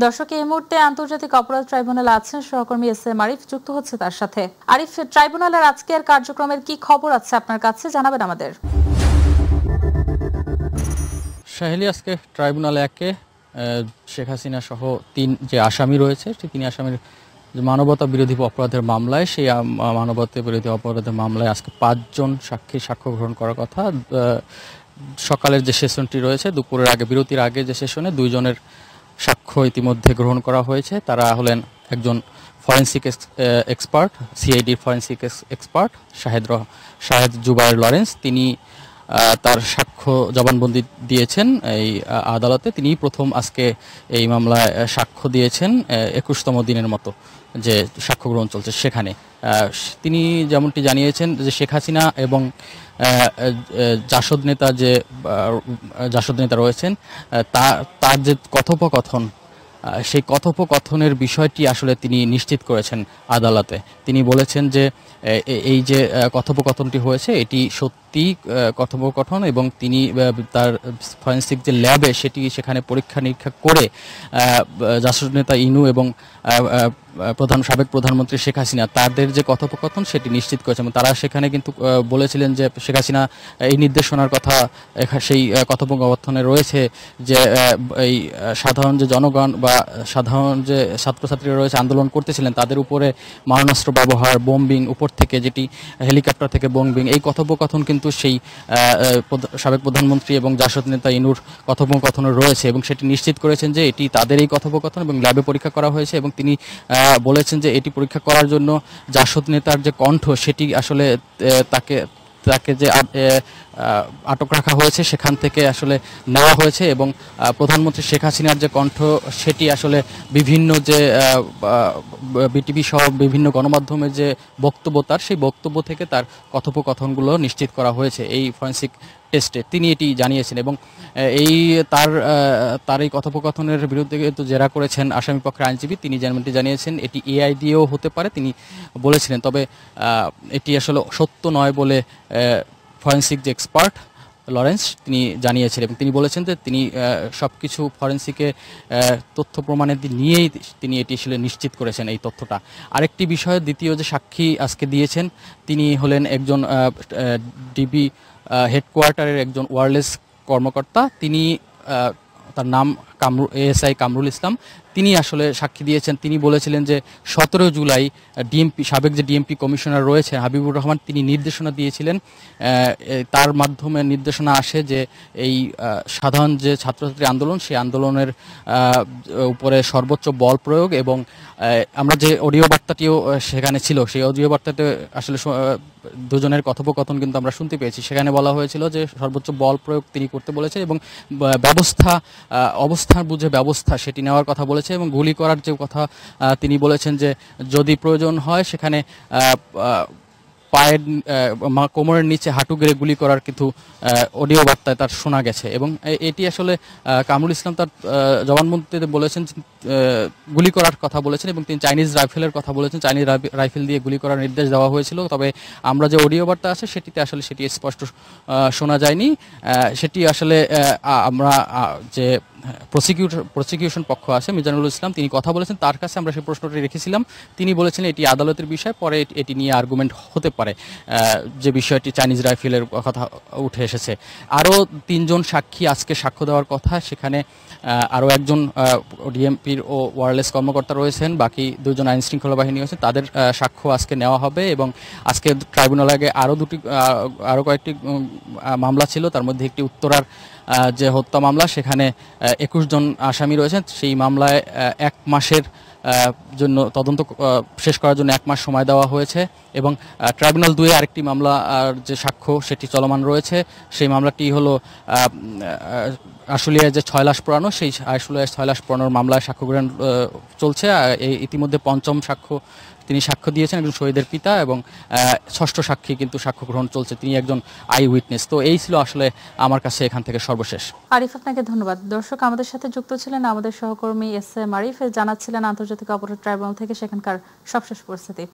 দর্শক, এই মুহূর্তে আন্তর্জাতিক অপরাধ ট্রাইব্যুনালে আছেন সহকর্মী এস.এম. আরিফ, যুক্ত হচ্ছে তার সাথে। আরিফ, ট্রাইব্যুনালের আজকের কার্যক্রমের কি খবর আছে আপনার কাছে, জানাবেন আমাদের। সাহেলি, আজকে ট্রাইব্যুনালে একে শেখ হাসিনা সহ তিন যে আসামি রয়েছে, সেই তিন আসামির মানবতা বিরোধী অপরাধের মামলায়, সেই মানবতা বিরোধী অপরাধের মামলায় আজকে 5 জন সাক্ষী সাক্ষ্য গ্রহণ করার কথা। সকালের যে সেশনটি রয়েছে, দুপুরের আগে বিরতির আগে যে সেশনে 2 জনের সাক্ষ্য ইতিমধ্যে গ্রহণ করা হয়েছে। তারা হলেন একজন ফরেন্সিক এক্সপার্ট, সিআইডির forensic expert Shahed Zubayer Lawrence. তিনি তার সাক্ষ্য জবানবন্দি দিয়েছেন এই আদালতে। তিনি প্রথম আজকে এই মামলায় সাক্ষ্য দিয়েছেন 21তম দিনের মতো যে সাক্ষ্য গ্রহণ চলছে সেখানে। তিনি যেমনটি জানিয়েছেন যে শেখ হাসিনা এবং জাসদ নেতা রয়েছেন, তার যে কথোপকথন, সেই কথোপকথনের বিষয়টি আসলে তিনি নিশ্চিত করেছেন আদালতে। তিনি বলেছেন যে এই যে কথোপকথনটি হয়েছে এটি সত্যি কথোপকথন, এবং তিনি তার ফরেন্সিক যে ল্যাবে সেখানে পরীক্ষা নিরীক্ষা করে জাসদ নেতা ইনু এবং সাবেক প্রধানমন্ত্রী শেখ হাসিনা তাদের যে কথোপকথন সেটি নিশ্চিত করেছেন। তারা সেখানে কিন্তু বলেছিলেন যে শেখ হাসিনা এই নির্দেশনার কথা সেই কথোপকথনে রয়েছে যে এই সাধারণ যে জনগণ বা সাধারণ যে ছাত্রছাত্রীরা রয়েছে আন্দোলন করতেছিলেন তাদের উপরে মারণাস্ত্র ব্যবহার, বোম্বিং, উপর থেকে যেটি হেলিকপ্টার থেকে বোম্বিং, এই কথোপকথন কিন্তু সেই সাবেক প্রধানমন্ত্রী এবং জাসদ নেতা ইনুর কথোপকথনে রয়েছে, এবং সেটি নিশ্চিত করেছেন যে এটি তাদের এই কথোপকথন এবং ল্যাবে পরীক্ষা করা হয়েছে। এবং তিনি বলেছেন যে এটি পরীক্ষা করার জন্য জাসদ নেতার যে কণ্ঠ সেটি আসলে তাকে যে আটক রাখা হয়েছে সেখান থেকে আসলে নেওয়া হয়েছে, এবং প্রধানমন্ত্রী শেখ হাসিনার যে কণ্ঠ সেটি আসলে বিভিন্ন যে বিটিভি সহ বিভিন্ন গণমাধ্যমের যে বক্তব্য, সেই বক্তব্য থেকে তার কথোপকথনগুলো নিশ্চিত করা হয়েছে এই ফরেন্সিক টেস্টে। তিনি এটি জানিয়েছেন, এবং তার এই কথোপকথনের বিরুদ্ধে কিন্তু জেরা করেছেন আসামিপক্ষের আইনজীবী। তিনি যেমনটি জানিয়েছেন এটি এআই দিয়েও হতে পারে তিনি বলেছিলেন, তবে এটি আসলে সত্য নয় বলে ফরেন্সিক যে এক্সপার্ট লরেন্স তিনি জানিয়েছেন, এবং তিনি বলেছেন যে তিনি সব কিছু ফরেন্সিকে তথ্য প্রমাণের নিয়েই তিনি এটি আসলে নিশ্চিত করেছেন এই তথ্যটা। আরেকটি বিষয়, দ্বিতীয় যে সাক্ষী আজকে দিয়েছেন তিনি হলেন একজন ডিবি হেডকোয়ার্টারের একজন ওয়্যারলেস কর্মকর্তা। তিনি তার নাম এএসআই কামরুল ইসলাম। তিনি আসলে সাক্ষী দিয়েছেন। তিনি বলেছিলেন যে 17 জুলাই সাবেক যে ডিএমপি কমিশনার রয়েছে হাবিবুর রহমান, তিনি নির্দেশনা দিয়েছিলেন, তার মাধ্যমে নির্দেশনা আসে যে এই সাধারণ যে ছাত্রছাত্রী আন্দোলন সেই আন্দোলনের উপরে সর্বোচ্চ বল প্রয়োগ, এবং আমরা যে অডিও বার্তাটিও সেখানে ছিল সেই অডিও বার্তাতে আসলে 2 জনের কথোপকথন কিন্তু আমরা শুনতে পেয়েছি। সেখানে বলা হয়েছিল যে সর্বোচ্চ বল প্রয়োগ তিনি করতে বলেছেন, এবং অবস্থান বুঝে ব্যবস্থা সেটি নেওয়ার কথা বলেছে, এবং গুলি করার যে কথা তিনি বলেছেন যে যদি প্রয়োজন হয় সেখানে পায়ের কোমরের নিচে হাঁটু গেড়ে গুলি করার কিন্তু অডিও বার্তায় তার শোনা গেছে। এবং এটি আসলে কামরুল ইসলাম তার জবানবন্দিতে বলেছেন গুলি করার কথা বলেছেন, এবং তিনি চাইনিজ রাইফেলের কথা বলেছেন। চাইনিজ রাইফেল দিয়ে গুলি করার নির্দেশ দেওয়া হয়েছিল, তবে আমরা যে অডিও বার্তা আছে সেটিতে আসলে সেটি স্পষ্ট শোনা যায়নি। সেটি আসলে আমরা যে প্রসিকিউশন পক্ষ আছে মিজানুল ইসলাম, তিনি কথা বলেছেন, তার কাছে আমরা সেই প্রশ্নটি রেখেছিলাম। তিনি বলেছিলেন এটি আদালতের বিষয়, পরে এটি নিয়ে আর্গুমেন্ট হতে পারে, যে বিষয়টি চাইনিজ রাইফেলের কথা উঠে এসেছে। আরও 3 জন সাক্ষী আজকে সাক্ষ্য দেওয়ার কথা, সেখানে আরও একজন ডিএমপির ও ওয়্যারলেস কর্মকর্তা রয়েছেন, বাকি 2 জন আইন শৃঙ্খলা বাহিনী আছে, তাদের সাক্ষ্য আজকে নেওয়া হবে। এবং আজকে ট্রাইব্যুনালে আগে আরও কয়েকটি মামলা ছিল, তার মধ্যে একটি উত্তরার যে হত্যা মামলা, সেখানে 21 জন আসামি রয়েছেন। সেই মামলায় 1 মাসের জন্য তদন্ত শেষ করার জন্য 1 মাস সময় দেওয়া হয়েছে, এবং ট্রাইব্যুনাল 2 আরেকটি মামলা যে সাক্ষ্য সেটি চলমান রয়েছে। সেই মামলাটি হলো আশুলিয়ায় যে 6 লাশ পোড়ানো, সেই আশুলিয়ায় 6 লাশ পোড়ানোর মামলায় সাক্ষ্য গ্রহণ চলছে। ইতিমধ্যে 5ম তিনি সাক্ষ্য দিয়েছেন একজন শহীদের পিতা, এবং 6ষ্ঠ সাক্ষী কিন্তু সাক্ষ্য গ্রহণ চলছে, তিনি একজন আই উইটনেস। তো এই ছিল আসলে আমার কাছে এখান থেকে সর্বশেষ। আরিফ, আপনাকে ধন্যবাদ। দর্শক, আমাদের সাথে যুক্ত ছিলেন আমাদের সহকর্মী এস.এম. আরিফ, জানাচ্ছিলেন আন্তর্জাতিক অপরাধ ট্রাইব্যুনাল থেকে সেখানকার সবশেষ পরিস্থিতি।